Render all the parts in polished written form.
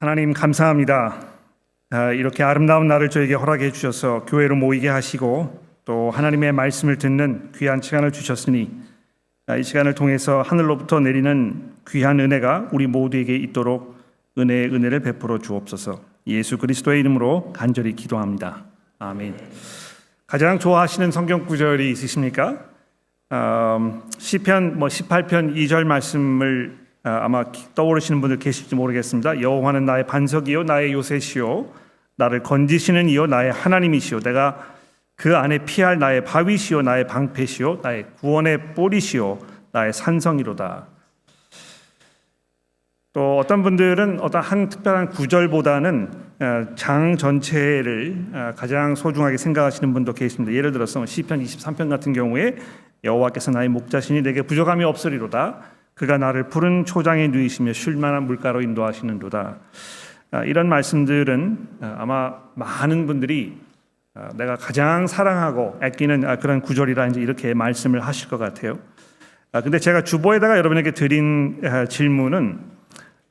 하나님 감사합니다. 이렇게 아름다운 날을 저에게 허락해 주셔서 교회로 모이게 하시고 또 하나님의 말씀을 듣는 귀한 시간을 주셨으니 이 시간을 통해서 하늘로부터 내리는 귀한 은혜가 우리 모두에게 있도록 은혜의 은혜를 베풀어 주옵소서. 예수 그리스도의 이름으로 간절히 기도합니다. 아멘. 가장 좋아하시는 성경 구절이 있으십니까? 시편 18편 2절 말씀을 아마 떠오르시는 분들 계실지 모르겠습니다. 여호와는 나의 반석이요 나의 요새시요 나를 건지시는 이요 나의 하나님이시요 내가 그 안에 피할 나의 바위시요 나의 방패시요 나의 구원의 뿔이시요 나의 산성이로다. 또 어떤 분들은 어떤 한 특별한 구절보다는 장 전체를 가장 소중하게 생각하시는 분도 계십니다. 예를 들어서 시편 23편 같은 경우에 여호와께서 나의 목자시니 내게 부족함이 없으리로다. 그가 나를 푸른 초장에 누이시며 쉴만한 물가로 인도하시는도다. 이런 말씀들은 아마 많은 분들이 내가 가장 사랑하고 아끼는 그런 구절이라 이렇게 말씀을 하실 것 같아요. 근데 제가 주보에다가 여러분에게 드린 질문은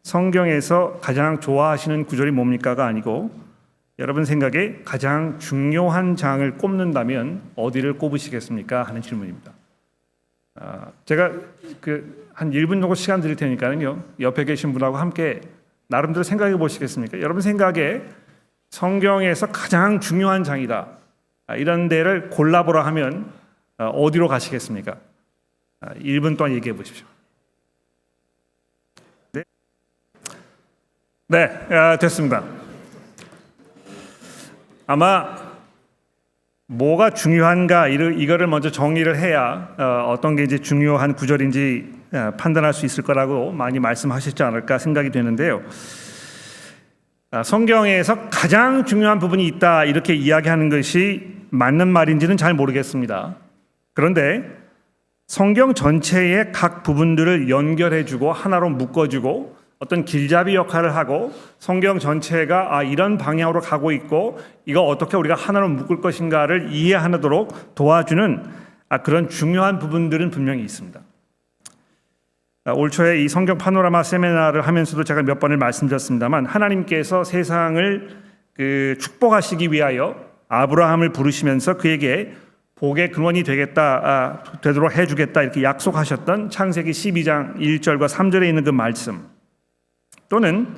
성경에서 가장 좋아하시는 구절이 뭡니까가 아니고 여러분 생각에 가장 중요한 장을 꼽는다면 어디를 꼽으시겠습니까? 하는 질문입니다. 제가 한 1분 정도 시간 드릴 테니까요. 옆에 계신 분하고 함께 나름대로 생각해 보시겠습니까? 여러분 생각에 성경에서 가장 중요한 장이다. 이런 데를 골라보라 하면 어디로 가시겠습니까? 1분 동안 얘기해 보십시오. 네, 됐습니다. 아마 뭐가 중요한가 이거를 먼저 정리를 해야 어떤 게 이제 중요한 구절인지 판단할 수 있을 거라고 많이 말씀하셨지 않을까 생각이 되는데요. 성경에서 가장 중요한 부분이 있다 이렇게 이야기하는 것이 맞는 말인지는 잘 모르겠습니다. 그런데 성경 전체의 각 부분들을 연결해주고 하나로 묶어주고 어떤 길잡이 역할을 하고 성경 전체가 이런 방향으로 가고 있고 이거 어떻게 우리가 하나로 묶을 것인가를 이해하도록 도와주는 그런 중요한 부분들은 분명히 있습니다. 올 초에 이 성경 파노라마 세미나를 하면서도 제가 몇 번을 말씀드렸습니다만 하나님께서 세상을 축복하시기 위하여 아브라함을 부르시면서 그에게 복의 근원이 되도록 해주겠다 이렇게 약속하셨던 창세기 12장 1절과 3절에 있는 그 말씀, 또는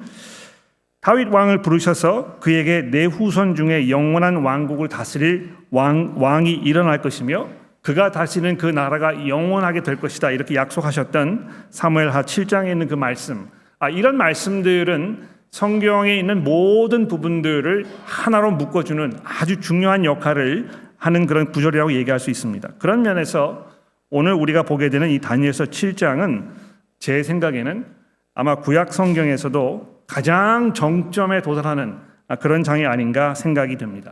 다윗 왕을 부르셔서 그에게 내 후손 중에 영원한 왕국을 다스릴 왕이 일어날 것이며 그가 다스리는 그 나라가 영원하게 될 것이다 이렇게 약속하셨던 사무엘하 7장에 있는 그 말씀, 이런 말씀들은 성경에 있는 모든 부분들을 하나로 묶어주는 아주 중요한 역할을 하는 그런 구절이라고 얘기할 수 있습니다. 그런 면에서 오늘 우리가 보게 되는 이 다니엘서 7장은 제 생각에는 아마 구약 성경에서도 가장 정점에 도달하는 그런 장이 아닌가 생각이 듭니다.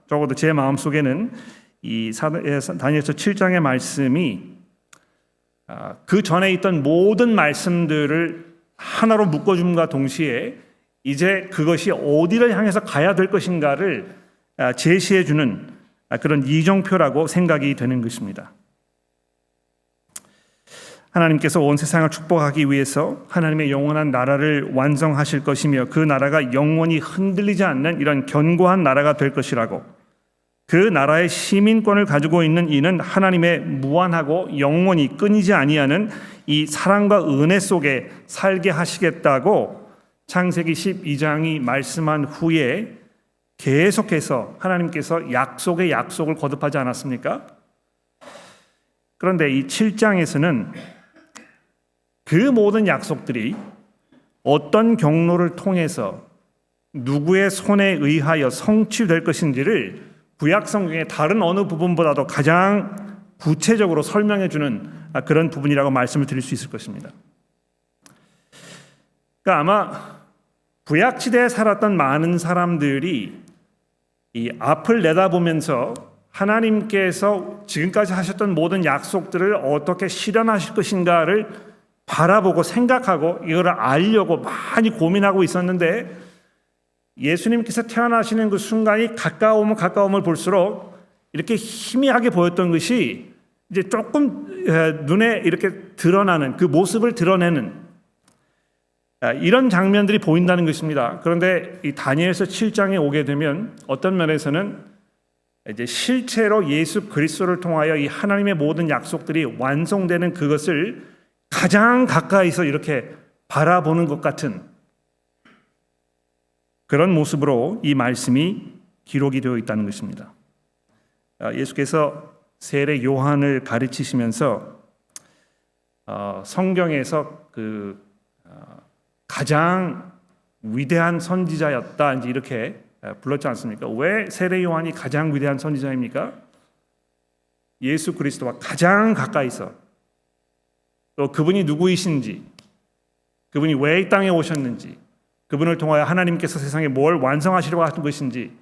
적어도 제 마음속에는 이 다니엘서 7장의 말씀이 그 전에 있던 모든 말씀들을 하나로 묶어줌과 동시에 이제 그것이 어디를 향해서 가야 될 것인가를 제시해주는 그런 이정표라고 생각이 되는 것입니다. 하나님께서 온 세상을 축복하기 위해서 하나님의 영원한 나라를 완성하실 것이며 그 나라가 영원히 흔들리지 않는 이런 견고한 나라가 될 것이라고, 그 나라의 시민권을 가지고 있는 이는 하나님의 무한하고 영원히 끊이지 아니하는 이 사랑과 은혜 속에 살게 하시겠다고 창세기 12장이 말씀한 후에 계속해서 하나님께서 약속의 약속을 거듭하지 않았습니까? 그런데 이 7장에서는 그 모든 약속들이 어떤 경로를 통해서 누구의 손에 의하여 성취될 것인지를 구약 성경의 다른 어느 부분보다도 가장 구체적으로 설명해 주는 그런 부분이라고 말씀을 드릴 수 있을 것입니다. 그러니까 아마 구약 시대에 살았던 많은 사람들이 이 앞을 내다보면서 하나님께서 지금까지 하셨던 모든 약속들을 어떻게 실현하실 것인가를 바라보고 생각하고 이걸 알려고 많이 고민하고 있었는데, 예수님께서 태어나시는 그 순간이 가까움을 볼수록 이렇게 희미하게 보였던 것이 이제 조금 눈에 이렇게 드러나는 그 모습을 드러내는, 이런 장면들이 보인다는 것입니다. 그런데 이 다니엘서 7장에 오게 되면 어떤 면에서는 이제 실제로 예수 그리스도를 통하여 이 하나님의 모든 약속들이 완성되는 그것을 가장 가까이서 이렇게 바라보는 것 같은 그런 모습으로 이 말씀이 기록이 되어 있다는 것입니다. 예수께서 세례 요한을 가르치시면서 성경에서 가장 위대한 선지자였다 이제 이렇게 불렀지 않습니까? 왜 세례 요한이 가장 위대한 선지자입니까? 예수 그리스도와 가장 가까이서 또 그분이 누구이신지, 그분이 왜 이 땅에 오셨는지, 그분을 통하여 하나님께서 세상에 뭘 완성하시려고 하는 것인지,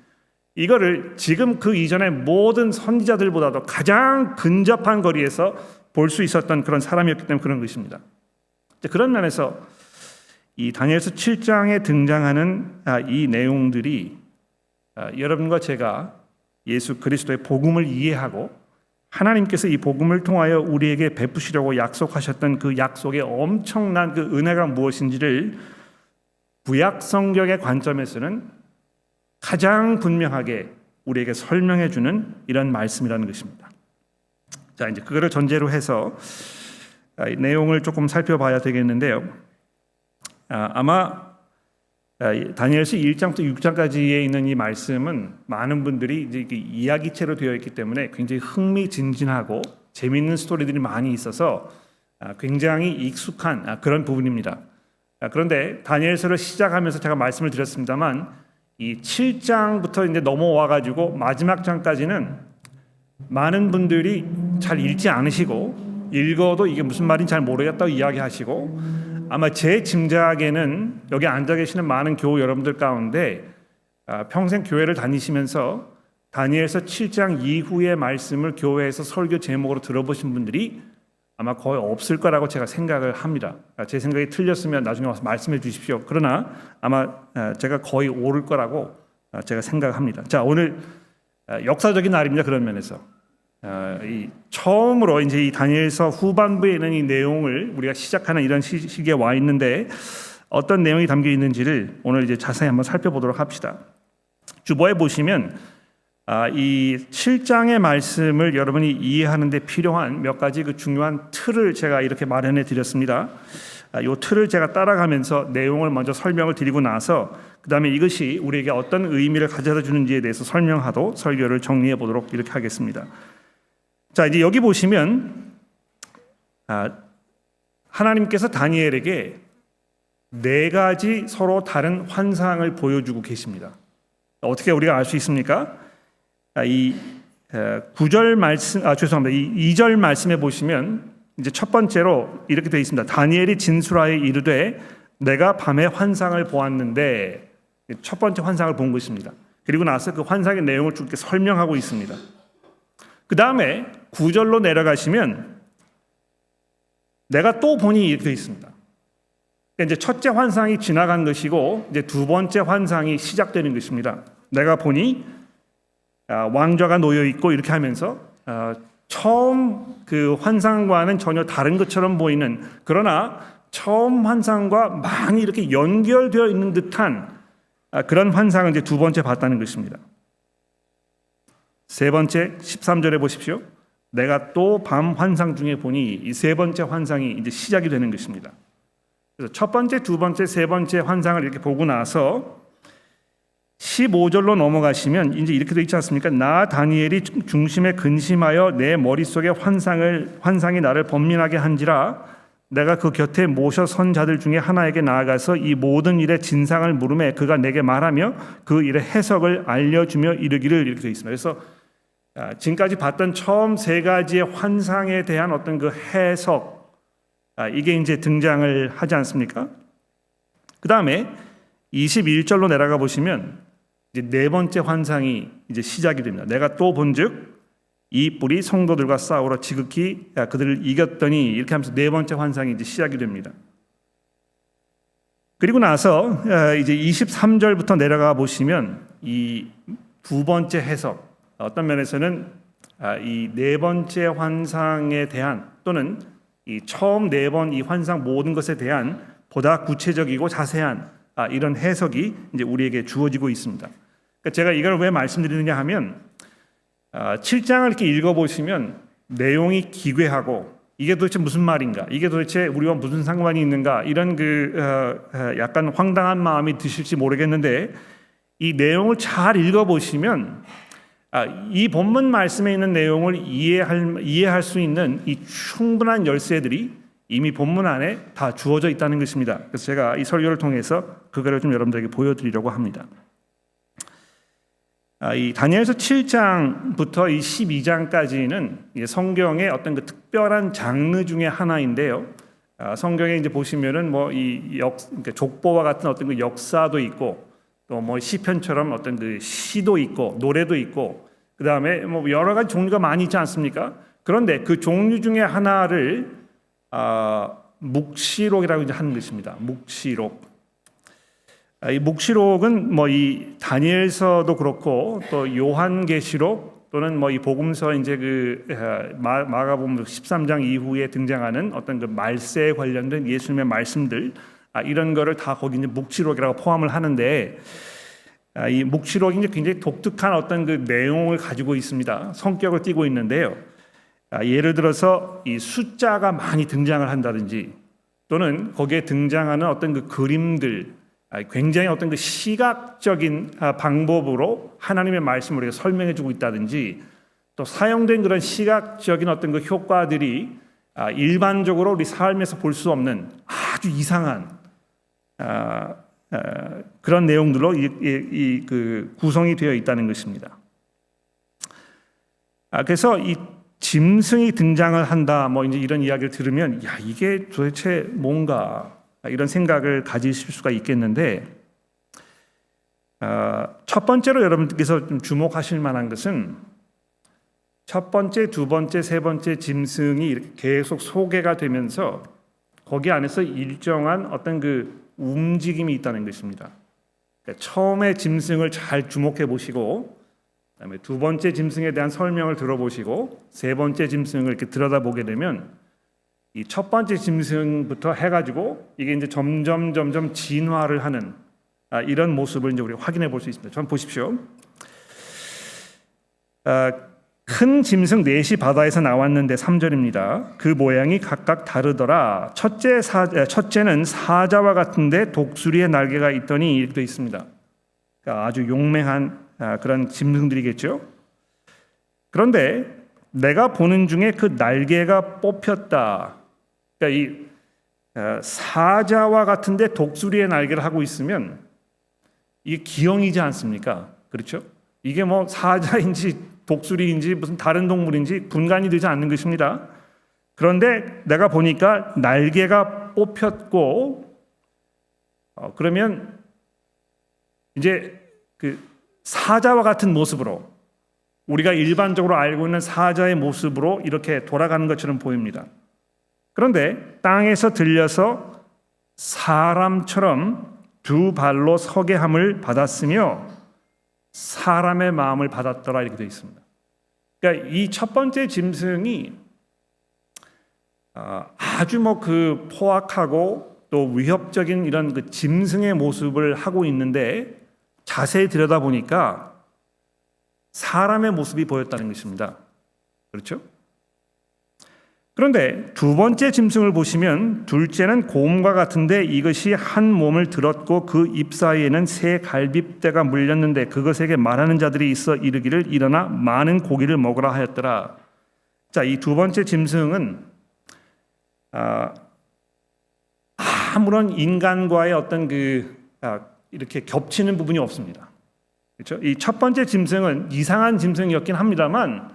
이거를 지금 그 이전의 모든 선지자들보다도 가장 근접한 거리에서 볼 수 있었던 그런 사람이었기 때문에 그런 것입니다. 그런 면에서 이 다니엘서 7장에 등장하는 이 내용들이 여러분과 제가 예수 그리스도의 복음을 이해하고 하나님께서 이 복음을 통하여 우리에게 베푸시려고 약속하셨던 그 약속의 엄청난 그 은혜가 무엇인지를 구약 성경의 관점에서는 가장 분명하게 우리에게 설명해 주는 이런 말씀이라는 것입니다. 자, 이제 그거를 전제로 해서 내용을 조금 살펴봐야 되겠는데요. 아마 다니엘서 1장부터 6장까지에 있는 이 말씀은 많은 분들이 이제 이야기체로 되어 있기 때문에 굉장히 흥미진진하고 재미있는 스토리들이 많이 있어서 굉장히 익숙한 그런 부분입니다. 그런데 다니엘서를 시작하면서 제가 말씀을 드렸습니다만 이 7장부터 이제 넘어와 가지고 마지막 장까지는 많은 분들이 잘 읽지 않으시고 읽어도 이게 무슨 말인지 잘 모르겠다고 이야기하시고 아마 제 짐작에는 여기 앉아 계시는 많은 교우 여러분들 가운데 평생 교회를 다니시면서 다니엘서 7장 이후의 말씀을 교회에서 설교 제목으로 들어보신 분들이 아마 거의 없을 거라고 제가 생각을 합니다. 제 생각이 틀렸으면 나중에 와서 말씀해 주십시오. 그러나 아마 제가 거의 옳을 거라고 제가 생각합니다. 자, 오늘 역사적인 날입니다. 그런 면에서 처음으로 이제 이 다니엘서 후반부에 있는 이 내용을 우리가 시작하는 이런 시기에 와 있는데 어떤 내용이 담겨 있는지를 오늘 이제 자세히 한번 살펴보도록 합시다. 주보에 보시면 이 7장의 말씀을 여러분이 이해하는 데 필요한 몇 가지 그 중요한 틀을 제가 이렇게 마련해 드렸습니다. 이 틀을 제가 따라가면서 내용을 먼저 설명을 드리고 나서 그 다음에 이것이 우리에게 어떤 의미를 가져다 주는지에 대해서 설명하고 설교를 정리해 보도록 이렇게 하겠습니다. 자, 이제 여기 보시면 하나님께서 다니엘에게 네 가지 서로 다른 환상을 보여주고 계십니다. 어떻게 우리가 알 수 있습니까? 이 9절 말씀, 죄송합니다. 이 2절 말씀에 보시면 이제 첫 번째로 이렇게 되어 있습니다. 다니엘이 진술하여 이르되 내가 밤에 환상을 보았는데 첫 번째 환상을 본 것입니다. 그리고 나서 그 환상의 내용을 쭉 이렇게 설명하고 있습니다. 그 다음에 9절로 내려가시면 내가 또 보니 이렇게 되어 있습니다. 이제 첫째 환상이 지나간 것이고 이제 두 번째 환상이 시작되는 것입니다. 내가 보니 왕좌가 놓여 있고 이렇게 하면서 처음 그 환상과는 전혀 다른 것처럼 보이는 그러나 처음 환상과 많이 이렇게 연결되어 있는 듯한 그런 환상을 이제 두 번째 봤다는 것입니다. 세 번째 13절에 보십시오. 내가 또 밤 환상 중에 보니 이 세 번째 환상이 이제 시작이 되는 것입니다. 그래서 첫 번째, 두 번째, 세 번째 환상을 이렇게 보고 나서 15절로 넘어가시면 이제 이렇게 되어 있지 않습니까? 나 다니엘이 중심에 근심하여 내 머릿속에 환상이 나를 번민하게 한지라 내가 그 곁에 모셔 선 자들 중에 하나에게 나아가서 이 모든 일의 진상을 물으매 그가 내게 말하며 그 일의 해석을 알려주며 이르기를 이렇게 되어 있습니다. 그래서 지금까지 봤던 처음 세 가지의 환상에 대한 어떤 그 해석 이게 이제 등장을 하지 않습니까? 그 다음에 21절로 내려가 보시면 이제 네 번째 환상이 이제 시작이 됩니다. 내가 또 본즉 이 뿔이 성도들과 싸우러 지극히 그들을 이겼더니 이렇게 하면서 네 번째 환상이 이제 시작이 됩니다. 그리고 나서 이제 23절부터 내려가 보시면 이 두 번째 해석 어떤 면에서는 이 네 번째 환상에 대한 또는 이 처음 네 번 이 환상 모든 것에 대한 보다 구체적이고 자세한 이런 해석이 이제 우리에게 주어지고 있습니다. 그러니까 제가 이걸 왜 말씀드리느냐 하면 7장을 이렇게 읽어보시면 내용이 기괴하고 이게 도대체 무슨 말인가? 이게 도대체 우리와 무슨 상관이 있는가? 이런 약간 황당한 마음이 드실지 모르겠는데 이 내용을 잘 읽어보시면 이 본문 말씀에 있는 내용을 이해할 수 있는 이 충분한 열쇠들이 이미 본문 안에 다 주어져 있다는 것입니다. 그래서 제가 이 설교를 통해서 그거를 좀 여러분들에게 보여드리려고 합니다. 이 다니엘서 7장부터 이 12장까지는 성경의 어떤 그 특별한 장르 중에 하나인데요. 성경에 이제 보시면은 그러니까 족보와 같은 어떤 그 역사도 있고 또 시편처럼 어떤 그 시도 있고 노래도 있고 그 다음에 여러 가지 종류가 많이 있지 않습니까? 그런데 그 종류 중에 하나를 묵시록이라고 이제 하는 것입니다. 묵시록. 이 묵시록은 이 다니엘서도 그렇고 또 요한계시록 또는 이 복음서 이제 마가복음 13장 이후에 등장하는 어떤 그 말세에 관련된 예수님의 말씀들 이런 거를 다 거기 이제 묵시록이라고 포함을 하는데 이 묵시록이 이제 굉장히 독특한 어떤 그 내용을 가지고 있습니다. 성격을 띠고 있는데요. 예를 들어서 이 숫자가 많이 등장을 한다든지 또는 거기에 등장하는 어떤 그 그림들 굉장히 어떤 그 시각적인 방법으로 하나님의 말씀을 우리가 설명해주고 있다든지 또 사용된 그런 시각적인 어떤 그 효과들이 일반적으로 우리 삶에서 볼 수 없는 아주 이상한 그런 내용들로 그 구성이 되어 있다는 것입니다. 그래서 이 짐승이 등장을 한다, 이제 이런 이야기를 들으면 이게 도대체 뭔가 이런 생각을 가지실 수가 있겠는데 첫 번째로 여러분께서 좀 주목하실 만한 것은 첫 번째, 두 번째, 세 번째 짐승이 계속 소개가 되면서 거기 안에서 일정한 어떤 그 움직임이 있다는 것입니다. 그러니까 처음에 짐승을 잘 주목해 보시고 그다음에 두 번째 짐승에 대한 설명을 들어보시고 세 번째 짐승을 이렇게 들여다보게 되면 이 첫 번째 짐승부터 해가지고 이게 이제 점점 진화를 하는 이런 모습을 이제 우리가 확인해 볼 수 있습니다. 좀 보십시오. 큰 짐승 넷이 바다에서 나왔는데 3절입니다. 그 모양이 각각 다르더라. 첫째는 사자와 같은데 독수리의 날개가 있더니 이렇게 되어 있습니다. 그러니까 아주 용맹한 그런 짐승들이겠죠. 그런데 내가 보는 중에 그 날개가 뽑혔다. 그러니까 이 사자와 같은데 독수리의 날개를 하고 있으면 이게 기형이지 않습니까? 그렇죠? 이게 사자인지 독수리인지 무슨 다른 동물인지 분간이 되지 않는 것입니다. 그런데 내가 보니까 날개가 뽑혔고 그러면 이제 그 사자와 같은 모습으로 우리가 일반적으로 알고 있는 사자의 모습으로 이렇게 돌아가는 것처럼 보입니다. 그런데 땅에서 들려서 사람처럼 두 발로 서게 함을 받았으며 사람의 마음을 받았더라 이렇게 되어 있습니다. 그러니까 이 첫 번째 짐승이 아주 그 포악하고 또 위협적인 이런 그 짐승의 모습을 하고 있는데 자세히 들여다보니까 사람의 모습이 보였다는 것입니다. 그렇죠? 그런데 두 번째 짐승을 보시면 둘째는 곰과 같은데 이것이 한 몸을 들었고 그 입 사이에는 새 갈빗대가 물렸는데 그것에게 말하는 자들이 있어 이르기를 일어나 많은 고기를 먹으라 하였더라. 자, 이 두 번째 짐승은 아무런 인간과의 어떤 이렇게 겹치는 부분이 없습니다. 그렇죠? 이 첫 번째 짐승은 이상한 짐승이었긴 합니다만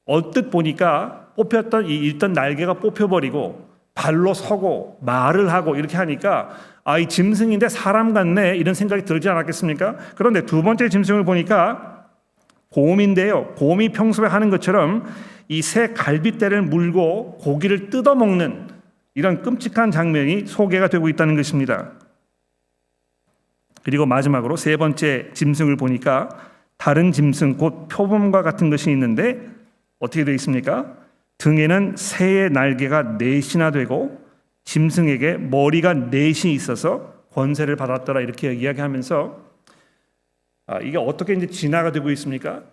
언뜻 보니까 뽑혔던 이 일단 날개가 뽑혀버리고 발로 서고 말을 하고 이렇게 하니까 이 짐승인데 사람 같네 이런 생각이 들지 않았겠습니까? 그런데 두 번째 짐승을 보니까 곰인데요. 곰이 평소에 하는 것처럼 이 새 갈빗대를 물고 고기를 뜯어먹는 이런 끔찍한 장면이 소개가 되고 있다는 것입니다. 그리고 마지막으로 세 번째 짐승을 보니까 다른 짐승 곧 표범과 같은 것이 있는데 어떻게 되어 있습니까? 등에는 새의 날개가 넷이나 되고 짐승에게 머리가 넷이 있어서 권세를 받았더라 이렇게 이야기하면서 이게 어떻게 이제 진화가 되고 있습니까?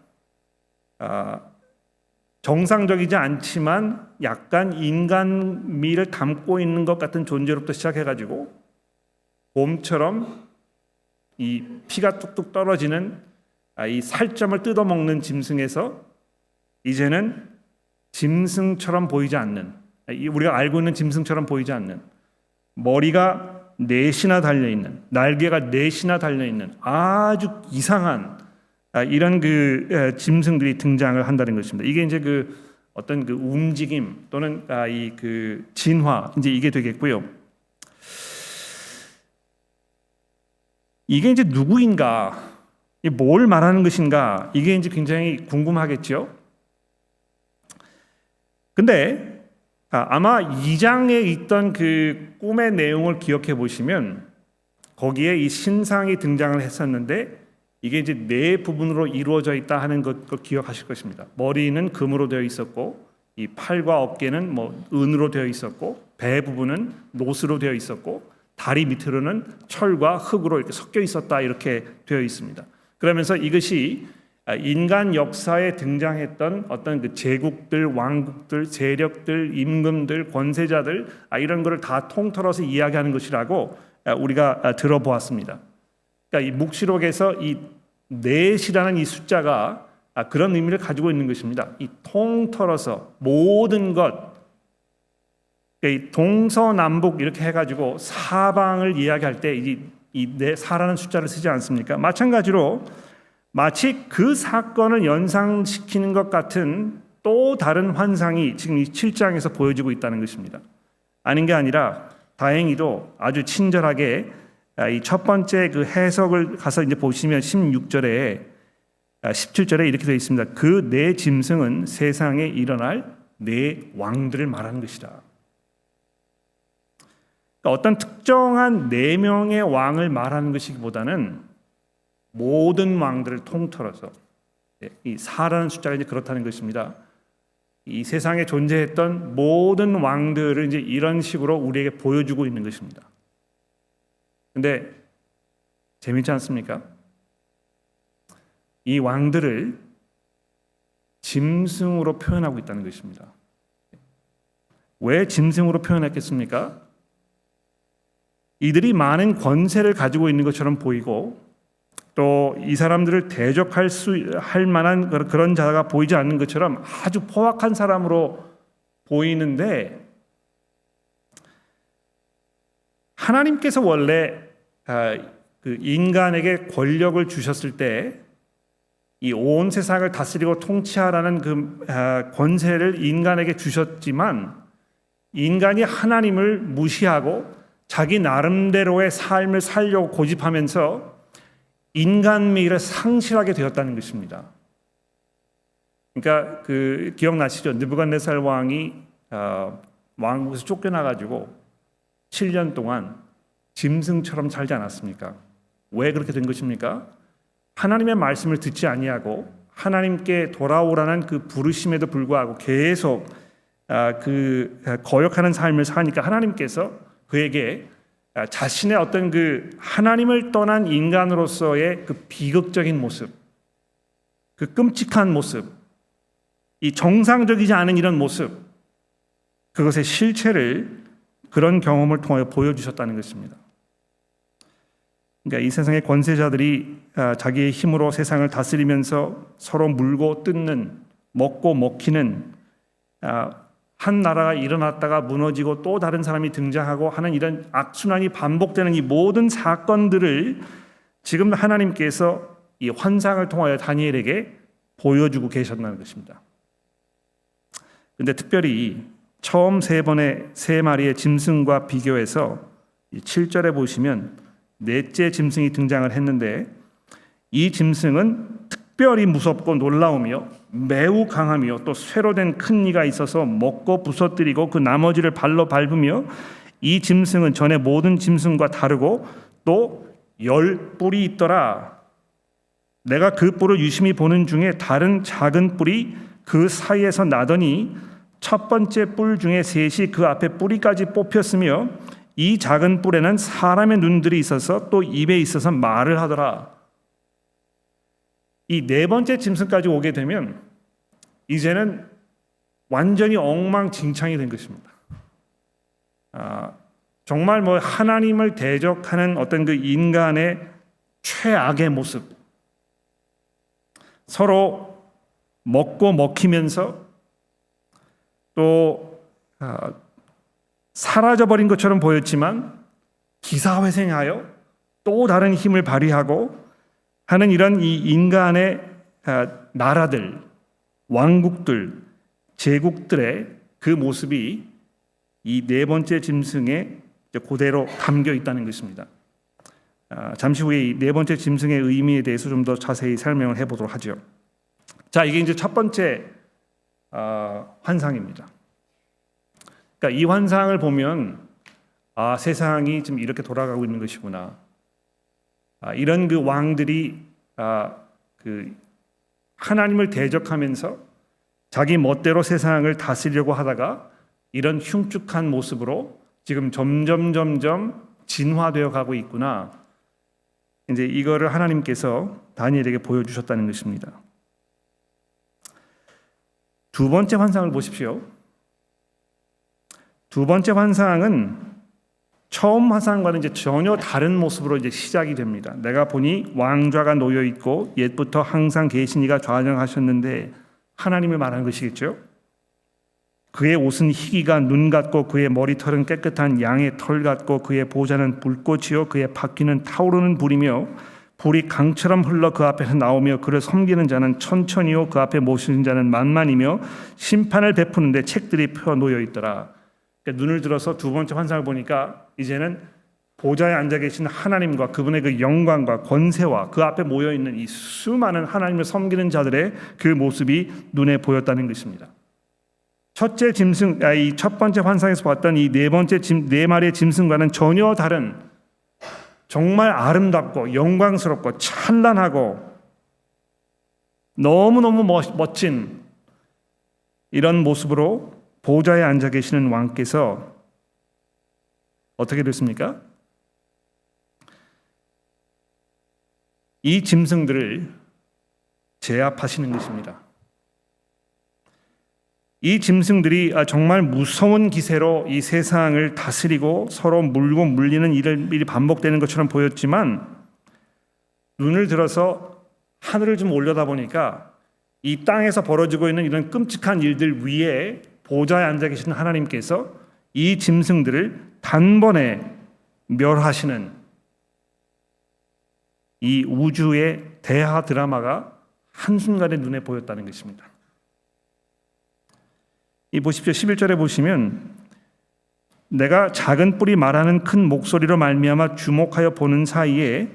정상적이지 않지만 약간 인간미를 담고 있는 것 같은 존재로부터 시작해가지고 곰처럼 이 피가 뚝뚝 떨어지는 이 살점을 뜯어먹는 짐승에서 이제는 짐승처럼 보이지 않는, 우리가 알고 있는 짐승처럼 보이지 않는, 머리가 넷이나 달려있는, 날개가 넷이나 달려있는 아주 이상한 이런 그 짐승들이 등장을 한다는 것입니다. 이게 이제 그 어떤 그 움직임 또는 이 그 진화, 이제 이게 되겠고요. 이게 이제 누구인가, 뭘 말하는 것인가, 이게 이제 굉장히 궁금하겠죠. 근데 아마 2장에 있던 그 꿈의 내용을 기억해 보시면 거기에 이 신상이 등장을 했었는데 이게 이제 네 부분으로 이루어져 있다 하는 것을 기억하실 것입니다. 머리는 금으로 되어 있었고, 이 팔과 어깨는 뭐 은으로 되어 있었고, 배 부분은 노스로 되어 있었고, 다리 밑으로는 철과 흙으로 이렇게 섞여 있었다 이렇게 되어 있습니다. 그러면서 이것이 인간 역사에 등장했던 어떤 그 제국들, 왕국들, 세력들, 임금들, 권세자들 이런 것을 다 통틀어서 이야기하는 것이라고 우리가 들어보았습니다. 그러니까 이 묵시록에서 이 넷이라는 이 숫자가 그런 의미를 가지고 있는 것입니다. 이 통틀어서 모든 것, 이 동서남북 이렇게 해가지고 사방을 이야기할 때 이 사라는 숫자를 쓰지 않습니까? 마찬가지로 마치 그 사건을 연상시키는 것 같은 또 다른 환상이 지금 이 7장에서 보여지고 있다는 것입니다. 아닌 게 아니라 다행히도 아주 친절하게 이 첫 번째 그 해석을 가서 이제 보시면 16절에 17절에 이렇게 되어 있습니다. 그 네 짐승은 세상에 일어날 네 왕들을 말하는 것이다. 그러니까 어떤 특정한 네 명의 왕을 말하는 것이기보다는 모든 왕들을 통틀어서 이 4라는 숫자가 이제 그렇다는 것입니다. 이 세상에 존재했던 모든 왕들을 이제 이런 식으로 우리에게 보여주고 있는 것입니다. 근데 재밌지 않습니까? 이 왕들을 짐승으로 표현하고 있다는 것입니다. 왜 짐승으로 표현했겠습니까? 이들이 많은 권세를 가지고 있는 것처럼 보이고 또 이 사람들을 대적할 만한 그런 자가 보이지 않는 것처럼 아주 포악한 사람으로 보이는데 하나님께서 원래 그 인간에게 권력을 주셨을 때 이 온 세상을 다스리고 통치하라는 그 권세를 인간에게 주셨지만 인간이 하나님을 무시하고 자기 나름대로의 삶을 살려고 고집하면서 인간미를 상실하게 되었다는 것입니다. 그러니까 그 기억나시죠? 느부갓네살 왕이 왕국에서 쫓겨나가지고 7년 동안 짐승처럼 살지 않았습니까? 왜 그렇게 된 것입니까? 하나님의 말씀을 듣지 아니하고 하나님께 돌아오라는 그 부르심에도 불구하고 계속 그 거역하는 삶을 사니까 하나님께서 그에게 자신의 어떤 그 하나님을 떠난 인간으로서의 그 비극적인 모습, 그 끔찍한 모습, 이 정상적이지 않은 이런 모습, 그것의 실체를 그런 경험을 통하여 보여주셨다는 것입니다. 그러니까 이 세상의 권세자들이 자기의 힘으로 세상을 다스리면서 서로 물고 뜯는, 먹고 먹히는, 한 나라가 일어났다가 무너지고 또 다른 사람이 등장하고 하는 이런 악순환이 반복되는 이 모든 사건들을 지금 하나님께서 이 환상을 통하여 다니엘에게 보여주고 계셨다는 것입니다. 그런데 특별히 처음 세 마리의 짐승과 비교해서 7절에 보시면 넷째 짐승이 등장을 했는데 이 짐승은 특별히 무섭고 놀라우며 매우 강하며 또 쇠로 된 큰 이가 있어서 먹고 부서뜨리고 그 나머지를 발로 밟으며 이 짐승은 전에 모든 짐승과 다르고 또 10뿔이 있더라. 내가 그 뿔을 유심히 보는 중에 다른 작은 뿔이 그 사이에서 나더니 첫 번째 뿔 중에 셋이 그 앞에 뿌리까지 뽑혔으며 이 작은 뿔에는 사람의 눈들이 있어서 또 입에 있어서 말을 하더라. 이 네 번째 짐승까지 오게 되면 이제는 완전히 엉망진창이 된 것입니다. 정말 하나님을 대적하는 어떤 그 인간의 최악의 모습, 서로 먹고 먹히면서 또 사라져버린 것처럼 보였지만 기사회생하여 또 다른 힘을 발휘하고 하는 이런 이 인간의 나라들, 왕국들, 제국들의 그 모습이 이 네 번째 짐승에 그대로 담겨 있다는 것입니다. 잠시 후에 이 네 번째 짐승의 의미에 대해서 좀 더 자세히 설명을 해보도록 하죠. 자, 이게 이제 첫 번째 환상입니다. 그러니까 이 환상을 보면 세상이 지금 이렇게 돌아가고 있는 것이구나. 이런 그 왕들이 그 하나님을 대적하면서 자기 멋대로 세상을 다스리려고 하다가 이런 흉측한 모습으로 지금 점점 진화되어 가고 있구나. 이제 이거를 하나님께서 다니엘에게 보여주셨다는 것입니다. 두 번째 환상을 보십시오. 두 번째 환상은 처음 환상과는 이제 전혀 다른 모습으로 이제 시작이 됩니다. 내가 보니 왕좌가 놓여 있고 옛부터 항상 계시니가 좌정하셨는데 하나님을 말하는 것이겠죠. 그의 옷은 희기가 눈 같고 그의 머리털은 깨끗한 양의 털 같고 그의 보좌는 불꽃이요 그의 바퀴는 타오르는 불이며 불이 강처럼 흘러 그 앞에서 나오며 그를 섬기는 자는 천천히요 그 앞에 모시는 자는 만만이며 심판을 베푸는데 책들이 펴 놓여 있더라. 그러니까 눈을 들어서 두 번째 환상을 보니까 이제는 보좌에 앉아 계신 하나님과 그분의 그 영광과 권세와 그 앞에 모여 있는 이 수많은 하나님을 섬기는 자들의 그 모습이 눈에 보였다는 것입니다. 첫째 짐승, 이 첫 번째 환상에서 봤던 이 네 마리의 짐승과는 전혀 다른 정말 아름답고 영광스럽고 찬란하고 너무너무 멋진 이런 모습으로 보좌에 앉아 계시는 왕께서 어떻게 됐습니까? 이 짐승들을 제압하시는 것입니다. 이 짐승들이 정말 무서운 기세로 이 세상을 다스리고 서로 물고 물리는 일이 반복되는 것처럼 보였지만 눈을 들어서 하늘을 좀 올려다보니까 이 땅에서 벌어지고 있는 이런 끔찍한 일들 위에 보좌에 앉아 계시는 하나님께서 이 짐승들을 단번에 멸하시는 이 우주의 대하 드라마가 한순간에 눈에 보였다는 것입니다. 이 보십시오. 11절에 보시면 내가 작은 뿔이 말하는 큰 목소리로 말미암아 주목하여 보는 사이에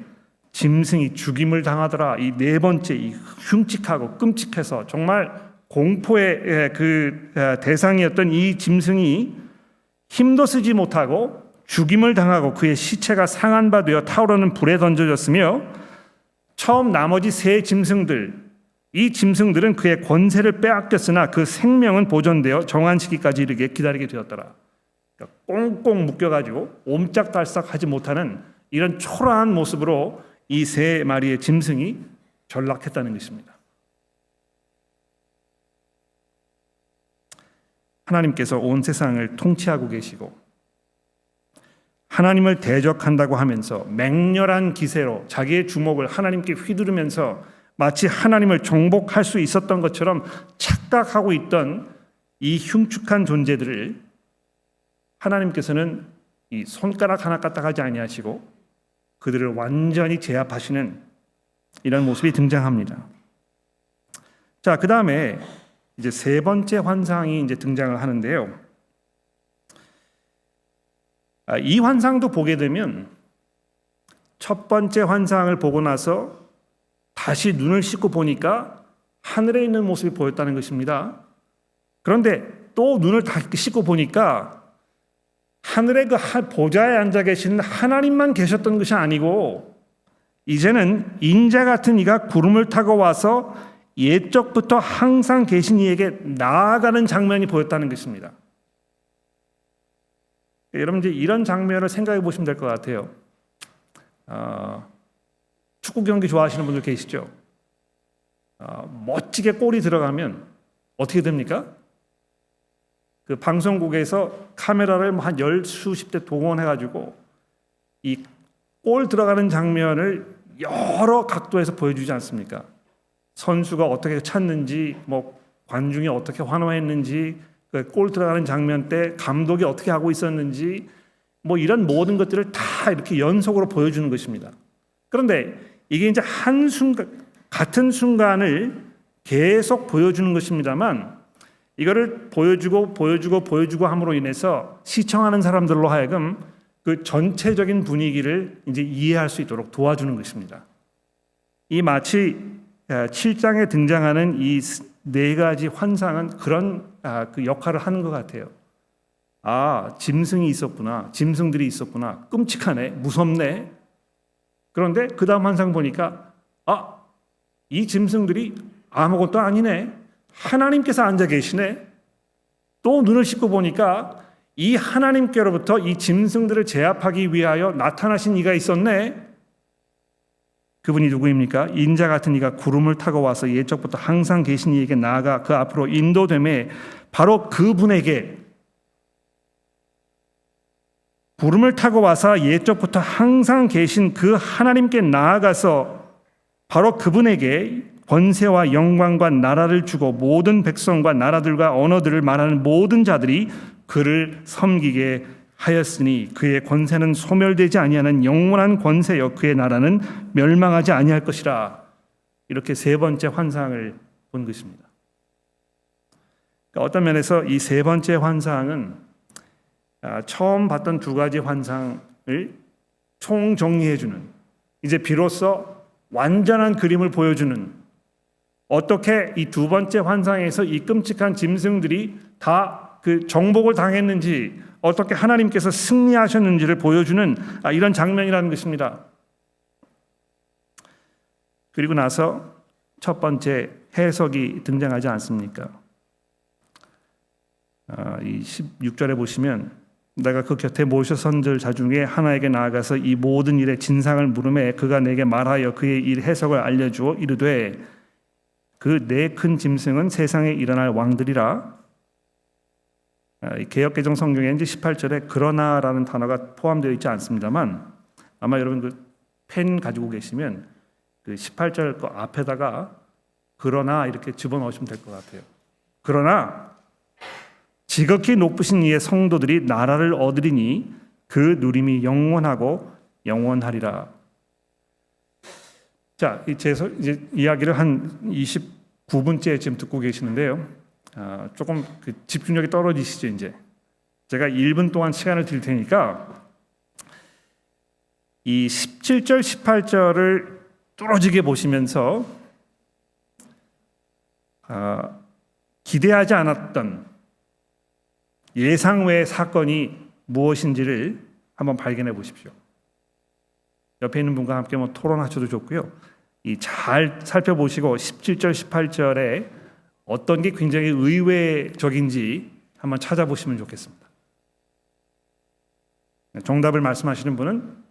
짐승이 죽임을 당하더라. 이 네 번째 이 흉측하고 끔찍해서 정말 공포의 그 대상이었던 이 짐승이 힘도 쓰지 못하고 죽임을 당하고 그의 시체가 상한 바 되어 타오르는 불에 던져졌으며 처음 나머지 세 짐승들 이 짐승들은 그의 권세를 빼앗겼으나 그 생명은 보존되어 정한 시기까지 이르게 기다리게 되었더라. 그러니까 꽁꽁 묶여가지고 옴짝달싹하지 못하는 이런 초라한 모습으로 이 세 마리의 짐승이 전락했다는 것입니다. 하나님께서 온 세상을 통치하고 계시고 하나님을 대적한다고 하면서 맹렬한 기세로 자기의 주목을 하나님께 휘두르면서 마치 하나님을 정복할 수 있었던 것처럼 착각하고 있던 이 흉측한 존재들을 하나님께서는 이 손가락 하나 까딱하지 아니하시고 그들을 완전히 제압하시는 이런 모습이 등장합니다. 자, 그 다음에 이제 세 번째 환상이 이제 등장을 하는데요. 이 환상도 보게 되면 첫 번째 환상을 보고 나서 다시 눈을 씻고 보니까 하늘에 있는 모습이 보였다는 것입니다. 그런데 또 눈을 다시 씻고 보니까 하늘에 그 보좌에 앉아 계시는 하나님만 계셨던 것이 아니고 이제는 인자 같은 이가 구름을 타고 와서 옛적부터 항상 계신 이에게 나아가는 장면이 보였다는 것입니다. 여러분 이제 이런 장면을 생각해 보시면 될 것 같아요. 축구 경기 좋아하시는 분들 계시죠? 멋지게 골이 들어가면 어떻게 됩니까? 그 방송국에서 카메라를 한 열수십 대 동원해가지고 이 골 들어가는 장면을 여러 각도에서 보여주지 않습니까? 선수가 어떻게 찼는지, 뭐 관중이 어떻게 환호했는지, 그 골 들어가는 장면 때 감독이 어떻게 하고 있었는지, 뭐 이런 모든 것들을 다 이렇게 연속으로 보여주는 것입니다. 그런데 이게 이제 한 순간, 같은 순간을 계속 보여주는 것입니다만, 이거를 보여주고 함으로 인해서 시청하는 사람들로 하여금 그 전체적인 분위기를 이제 이해할 수 있도록 도와주는 것입니다. 이 마치 7장에 등장하는 이 네 가지 환상은 그런 그 역할을 하는 것 같아요. 짐승이 있었구나, 짐승들이 있었구나, 끔찍하네, 무섭네. 그런데 그 다음 환상 보니까 이 짐승들이 아무것도 아니네. 하나님께서 앉아 계시네. 또 눈을 씻고 보니까 이 하나님께로부터 이 짐승들을 제압하기 위하여 나타나신 이가 있었네. 그분이 누구입니까? 인자 같은 이가 구름을 타고 와서 옛적부터 항상 계신 이에게 나아가 그 앞으로 인도됨에 바로 그분에게, 구름을 타고 와서 옛적부터 항상 계신 그 하나님께 나아가서 바로 그분에게 권세와 영광과 나라를 주고 모든 백성과 나라들과 언어들을 말하는 모든 자들이 그를 섬기게 하였으니 그의 권세는 소멸되지 아니하는 영원한 권세여 그의 나라는 멸망하지 아니할 것이라. 이렇게 세 번째 환상을 본 것입니다. 그러니까 어떤 면에서 이 세 번째 환상은 처음 봤던 두 가지 환상을 총정리해주는, 이제 비로소 완전한 그림을 보여주는, 어떻게 이 두 번째 환상에서 이 끔찍한 짐승들이 다 그 정복을 당했는지, 어떻게 하나님께서 승리하셨는지를 보여주는 이런 장면이라는 것입니다. 그리고 나서 첫 번째 해석이 등장하지 않습니까? 이 16절에 보시면 내가 그 곁에 모셔선들 자 중에 하나에게 나아가서 이 모든 일의 진상을 물으매 그가 내게 말하여 그의 일 해석을 알려주어 이르되 그 네 큰 짐승은 세상에 일어날 왕들이라. 개역개정 성경에 이제 18절에 그러나라는 단어가 포함되어 있지 않습니다만, 아마 여러분 그 펜 가지고 계시면 그 18절 거 앞에다가 그러나 이렇게 집어넣으시면 될 것 같아요. 그러나 지극히 높으신 이의 성도들이 나라를 얻으리니 그 누림이 영원하고 영원하리라. 자, 이제 이야기를 한 29분째 지금 듣고 계시는데요. 조금 그 집중력이 떨어지시죠. 이제 제가 1분 동안 시간을 드릴 테니까 이 17절, 18절을 뚫어지게 보시면서 기대하지 않았던 예상 외의 사건이 무엇인지를 한번 발견해 보십시오. 옆에 있는 분과 함께 토론하셔도 좋고요. 잘 살펴보시고 17절, 18절에 어떤 게 굉장히 의외적인지 한번 찾아보시면 좋겠습니다. 정답을 말씀하시는 분은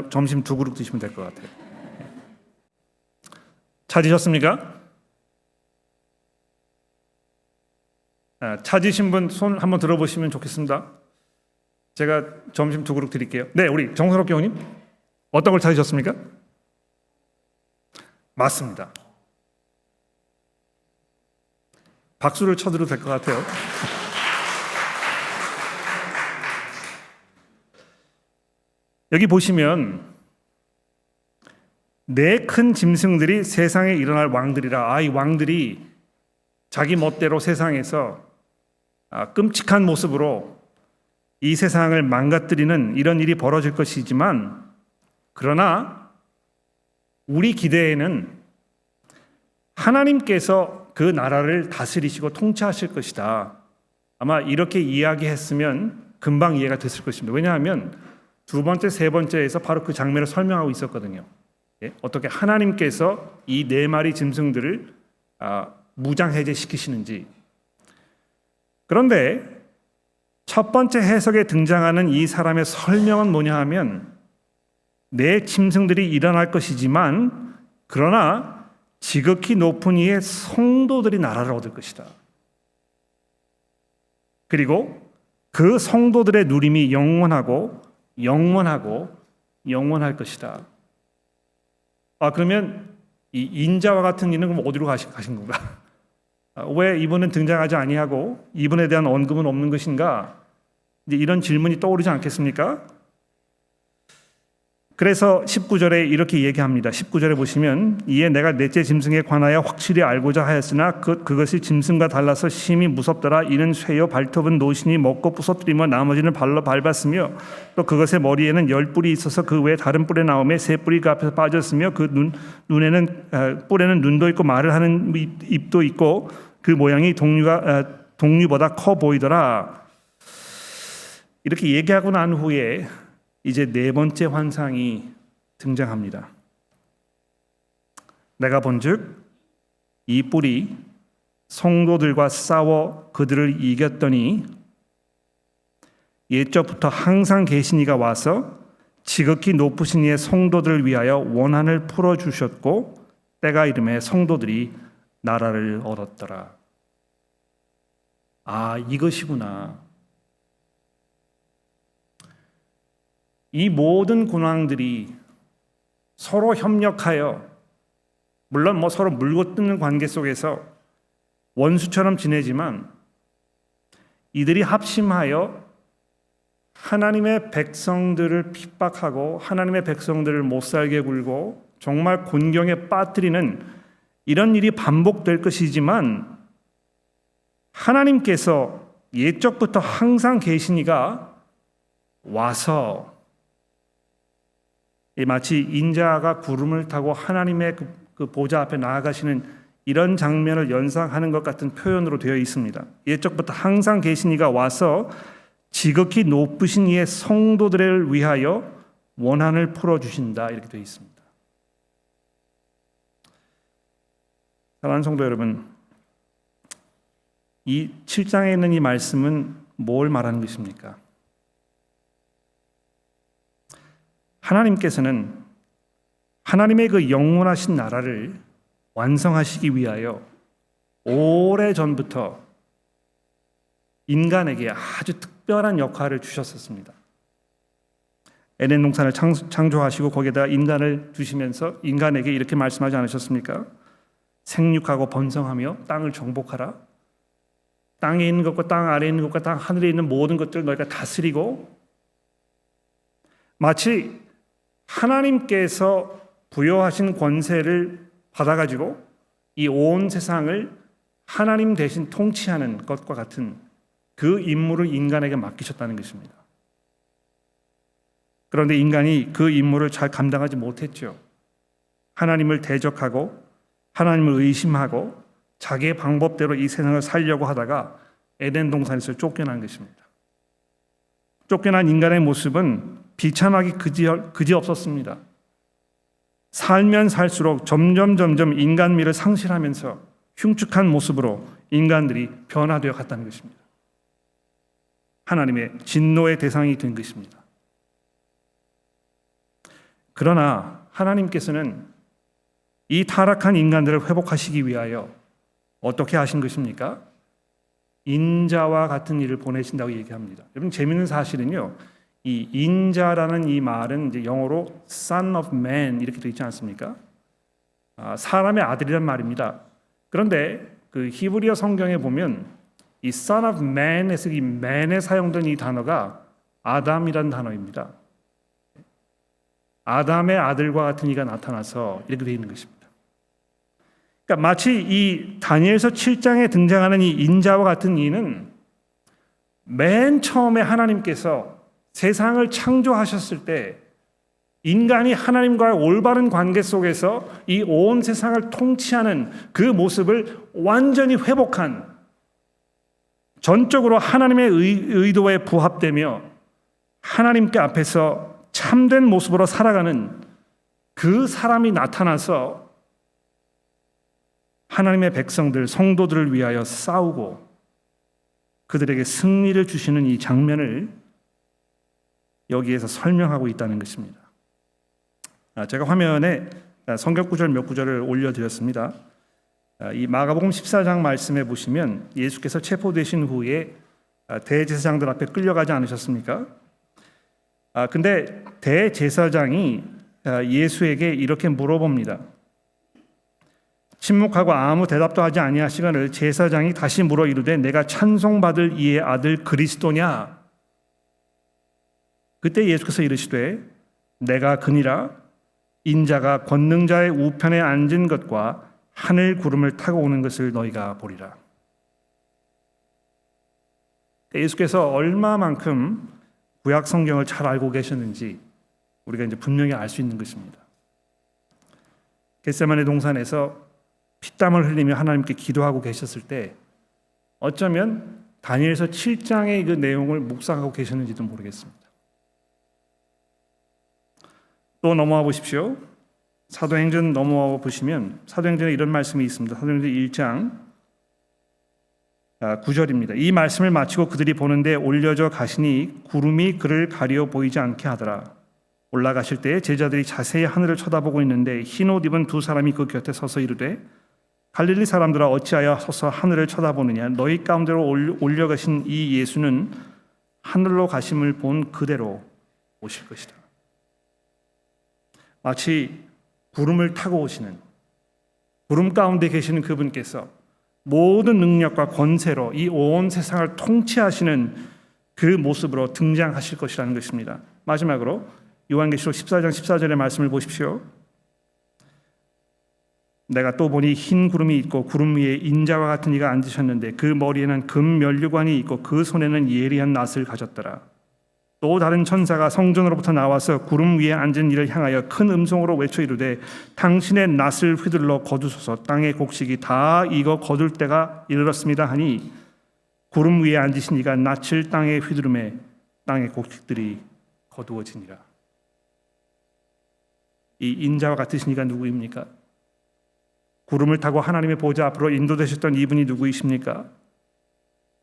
점심 2그릇 드시면 될 것 같아요. 찾으셨습니까? 찾으신 분 손 한번 들어보시면 좋겠습니다. 제가 점심 2그릇 드릴게요. 네, 우리 정선옥 교우님 어떤 걸 찾으셨습니까? 맞습니다. 박수를 쳐드려도 될 것 같아요. 여기 보시면 네 큰 짐승들이 세상에 일어날 왕들이라. 이 왕들이 자기 멋대로 세상에서 끔찍한 모습으로 이 세상을 망가뜨리는 이런 일이 벌어질 것이지만, 그러나 우리 기대에는 하나님께서 그 나라를 다스리시고 통치하실 것이다. 아마 이렇게 이야기했으면 금방 이해가 됐을 것입니다. 왜냐하면 두 번째, 세 번째에서 바로 그 장면을 설명하고 있었거든요. 어떻게 하나님께서 이 네 마리 짐승들을 무장해제시키시는지. 그런데 첫 번째 해석에 등장하는 이 사람의 설명은 뭐냐 하면 내 짐승들이 일어날 것이지만 그러나 지극히 높은 이의 성도들이 나라를 얻을 것이다. 그리고 그 성도들의 누림이 영원하고 영원할 것이다. 그러면 이 인자와 같은 이는 그럼 어디로 가신 건가? 왜 이분은 등장하지 아니하고 이분에 대한 언급은 없는 것인가? 이제 이런 질문이 떠오르지 않겠습니까? 그래서 19절에 이렇게 얘기합니다. 19절에 보시면 이에 내가 넷째 짐승에 관하여 확실히 알고자 하였으나 그것이 짐승과 달라서 심히 무섭더라. 이는 쇠요 발톱은 노신이 먹고 부서뜨리며 나머지는 발로 밟았으며 또 그것의 머리에는 10뿔이 있어서 그 외에 다른 뿔에 나오며 세 뿔이 그 앞에서 빠졌으며 그 눈에는 뿔에는 눈도 있고 말을 하는 입도 있고 그 모양이 동류보다 커 보이더라. 이렇게 얘기하고 난 후에 이제 네 번째 환상이 등장합니다. 내가 본즉 이 뿔이 성도들과 싸워 그들을 이겼더니 옛적부터 항상 계신 이가 와서 지극히 높으신 이의 성도들을 위하여 원한을 풀어주셨고 때가 이름에 성도들이 나라를 얻었더라. 이것이구나. 이 모든 군왕들이 서로 협력하여 물론 서로 물고 뜯는 관계 속에서 원수처럼 지내지만 이들이 합심하여 하나님의 백성들을 핍박하고 하나님의 백성들을 못살게 굴고 정말 곤경에 빠뜨리는 이런 일이 반복될 것이지만 하나님께서 옛적부터 항상 계신 이가 와서 마치 인자가 구름을 타고 하나님의 그 보좌 앞에 나아가시는 이런 장면을 연상하는 것 같은 표현으로 되어 있습니다. 옛적부터 항상 계신 이가 와서 지극히 높으신 이의 성도들을 위하여 원한을 풀어주신다 이렇게 되어 있습니다. 사랑하는 성도 여러분, 이 7장에 있는 이 말씀은 뭘 말하는 것입니까? 하나님께서는 하나님의 그 영원하신 나라를 완성하시기 위하여 오래전부터 인간에게 아주 특별한 역할을 주셨었습니다. 에덴 동산을 창조하시고 거기에다 인간을 두시면서 인간에게 이렇게 말씀하지 않으셨습니까? 생육하고 번성하며 땅을 정복하라. 땅에 있는 것과 땅 아래에 있는 것과 땅 하늘에 있는 모든 것들을 너희가 다스리고 마치 하나님께서 부여하신 권세를 받아가지고 이 온 세상을 하나님 대신 통치하는 것과 같은 그 임무를 인간에게 맡기셨다는 것입니다. 그런데 인간이 그 임무를 잘 감당하지 못했죠. 하나님을 대적하고 하나님을 의심하고 자기의 방법대로 이 세상을 살려고 하다가 에덴 동산에서 쫓겨난 것입니다. 쫓겨난 인간의 모습은 비참하기 그지 없었습니다. 살면 살수록 점점 인간미를 상실하면서 흉측한 모습으로 인간들이 변화되어 갔다는 것입니다. 하나님의 진노의 대상이 된 것입니다. 그러나 하나님께서는 이 타락한 인간들을 회복하시기 위하여 어떻게 하신 것입니까? 인자와 같은 이를 보내신다고 얘기합니다. 여러분 재미있는 사실은요. 이 인자라는 이 말은 이제 영어로 Son of Man 이렇게 되어 있지 않습니까? 사람의 아들이란 말입니다. 그런데 그 히브리어 성경에 보면 이 Son of Man에서 이 man에 사용된 이 단어가 아담이라는 단어입니다. 아담의 아들과 같은 이가 나타나서 이렇게 되어 있는 것입니다. 그러니까 마치 이 다니엘서 7장에 등장하는 이 인자와 같은 이는 맨 처음에 하나님께서 세상을 창조하셨을 때 인간이 하나님과의 올바른 관계 속에서 이 온 세상을 통치하는 그 모습을 완전히 회복한 전적으로 하나님의 의도에 부합되며 하나님께 앞에서 참된 모습으로 살아가는 그 사람이 나타나서 하나님의 백성들, 성도들을 위하여 싸우고 그들에게 승리를 주시는 이 장면을 여기에서 설명하고 있다는 것입니다. 제가 화면에 성경 구절 몇 구절을 올려드렸습니다. 이 마가복음 14장 말씀에 보시면 예수께서 체포되신 후에 대제사장들 앞에 끌려가지 않으셨습니까? 근데 대제사장이 예수에게 이렇게 물어봅니다. 침묵하고 아무 대답도 하지 아니하시거늘 제사장이 다시 물어 이르되 내가 찬송받을 이의 아들 그리스도냐? 그때 예수께서 이르시되 내가 그니라. 인자가 권능자의 우편에 앉은 것과 하늘 구름을 타고 오는 것을 너희가 보리라. 예수께서 얼마만큼 구약 성경을 잘 알고 계셨는지 우리가 이제 분명히 알 수 있는 것입니다. 겟세마네 동산에서 피땀을 흘리며 하나님께 기도하고 계셨을 때 어쩌면 다니엘서 7장의 그 내용을 묵상하고 계셨는지도 모르겠습니다. 또 넘어와 보십시오. 사도행전 넘어와 보시면 사도행전에 이런 말씀이 있습니다. 사도행전 1장 9절입니다. 이 말씀을 마치고 그들이 보는데 올려져 가시니 구름이 그를 가려 보이지 않게 하더라. 올라가실 때 제자들이 자세히 하늘을 쳐다보고 있는데 흰 옷 입은 두 사람이 그 곁에 서서 이르되 갈릴리 사람들아 어찌하여 서서 하늘을 쳐다보느냐? 너희 가운데로 올려가신 이 예수는 하늘로 가심을 본 그대로 오실 것이다. 마치 구름을 타고 오시는, 구름 가운데 계시는 그분께서 모든 능력과 권세로 이 온 세상을 통치하시는 그 모습으로 등장하실 것이라는 것입니다. 마지막으로 요한계시록 14장 14절의 말씀을 보십시오. 내가 또 보니 흰 구름이 있고 구름 위에 인자와 같은 이가 앉으셨는데 그 머리에는 금 면류관이 있고 그 손에는 예리한 낫을 가졌더라. 또 다른 천사가 성전으로부터 나와서 구름 위에 앉은 이를 향하여 큰 음성으로 외쳐 이르되 당신의 낫을 휘둘러 거두소서. 땅의 곡식이 다 익어 거둘 때가 이르렀습니다 하니 구름 위에 앉으신 이가 낫을 땅에 휘두르매 땅의 곡식들이 거두어지니라. 이 인자와 같으신 이가 누구입니까? 구름을 타고 하나님의 보좌 앞으로 인도되셨던 이분이 누구이십니까?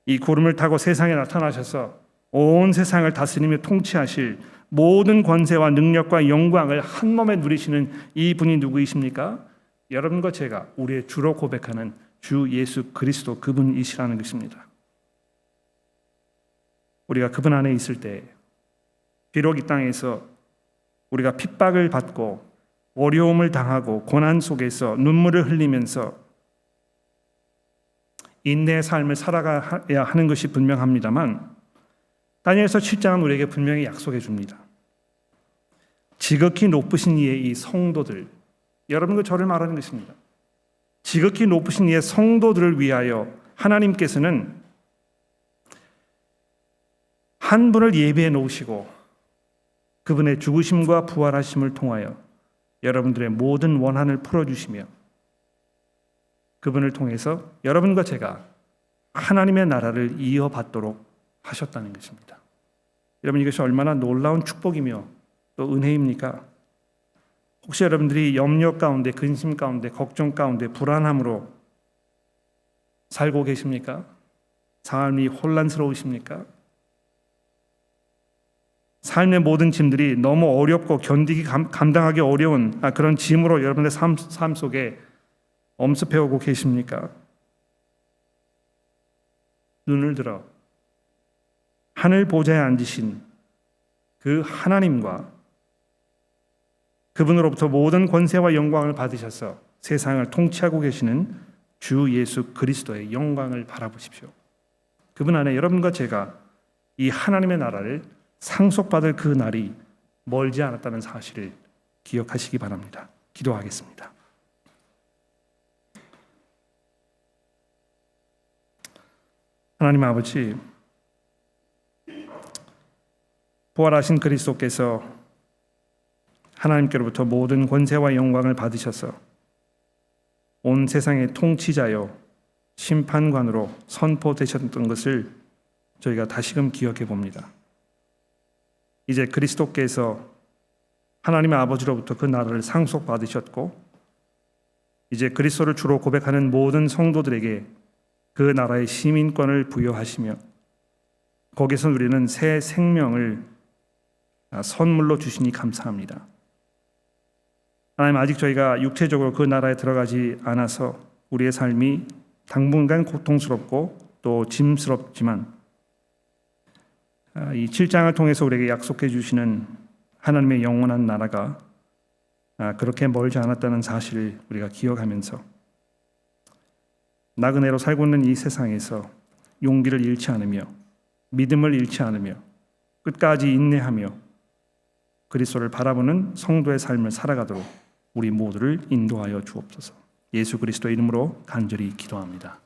이 구름을 타고 세상에 나타나셔서 온 세상을 다스리며 통치하실 모든 권세와 능력과 영광을 한 몸에 누리시는 이분이 누구이십니까? 여러분과 제가 우리의 주로 고백하는 주 예수 그리스도 그분이시라는 것입니다. 우리가 그분 안에 있을 때 비록 이 땅에서 우리가 핍박을 받고 어려움을 당하고 고난 속에서 눈물을 흘리면서 인내의 삶을 살아가야 하는 것이 분명합니다만 다니엘서 7장은 우리에게 분명히 약속해 줍니다. 지극히 높으신 이의 이 성도들, 여러분과 저를 말하는 것입니다. 지극히 높으신 이의 성도들을 위하여 하나님께서는 한 분을 예비해 놓으시고 그분의 죽으심과 부활하심을 통하여 여러분들의 모든 원한을 풀어주시며 그분을 통해서 여러분과 제가 하나님의 나라를 이어받도록 하셨다는 것입니다. 여러분, 이것이 얼마나 놀라운 축복이며 또 은혜입니까? 혹시 여러분들이 염려 가운데, 근심 가운데, 걱정 가운데, 불안함으로 살고 계십니까? 삶이 혼란스러우십니까? 삶의 모든 짐들이 너무 어렵고 견디기 감당하기 어려운 그런 짐으로 여러분의 삶 속에 엄습해오고 계십니까? 눈을 들어 하늘 보좌에 앉으신 그 하나님과 그분으로부터 모든 권세와 영광을 받으셔서 세상을 통치하고 계시는 주 예수 그리스도의 영광을 바라보십시오. 그분 안에 여러분과 제가 이 하나님의 나라를 상속받을 그 날이 멀지 않았다는 사실을 기억하시기 바랍니다. 기도하겠습니다. 하나님 아버지, 부활하신 그리스도께서 하나님께로부터 모든 권세와 영광을 받으셔서 온 세상의 통치자요 심판관으로 선포되셨던 것을 저희가 다시금 기억해 봅니다. 이제 그리스도께서 하나님의 아버지로부터 그 나라를 상속받으셨고 이제 그리스도를 주로 고백하는 모든 성도들에게 그 나라의 시민권을 부여하시며 거기서 우리는 새 생명을 선물로 주시니 감사합니다. 하나님, 아직 저희가 육체적으로 그 나라에 들어가지 않아서 우리의 삶이 당분간 고통스럽고 또 짐스럽지만 이 7장을 통해서 우리에게 약속해 주시는 하나님의 영원한 나라가 그렇게 멀지 않았다는 사실을 우리가 기억하면서 나그네로 살고 있는 이 세상에서 용기를 잃지 않으며 믿음을 잃지 않으며 끝까지 인내하며 그리스도를 바라보는 성도의 삶을 살아가도록 우리 모두를 인도하여 주옵소서. 예수 그리스도의 이름으로 간절히 기도합니다.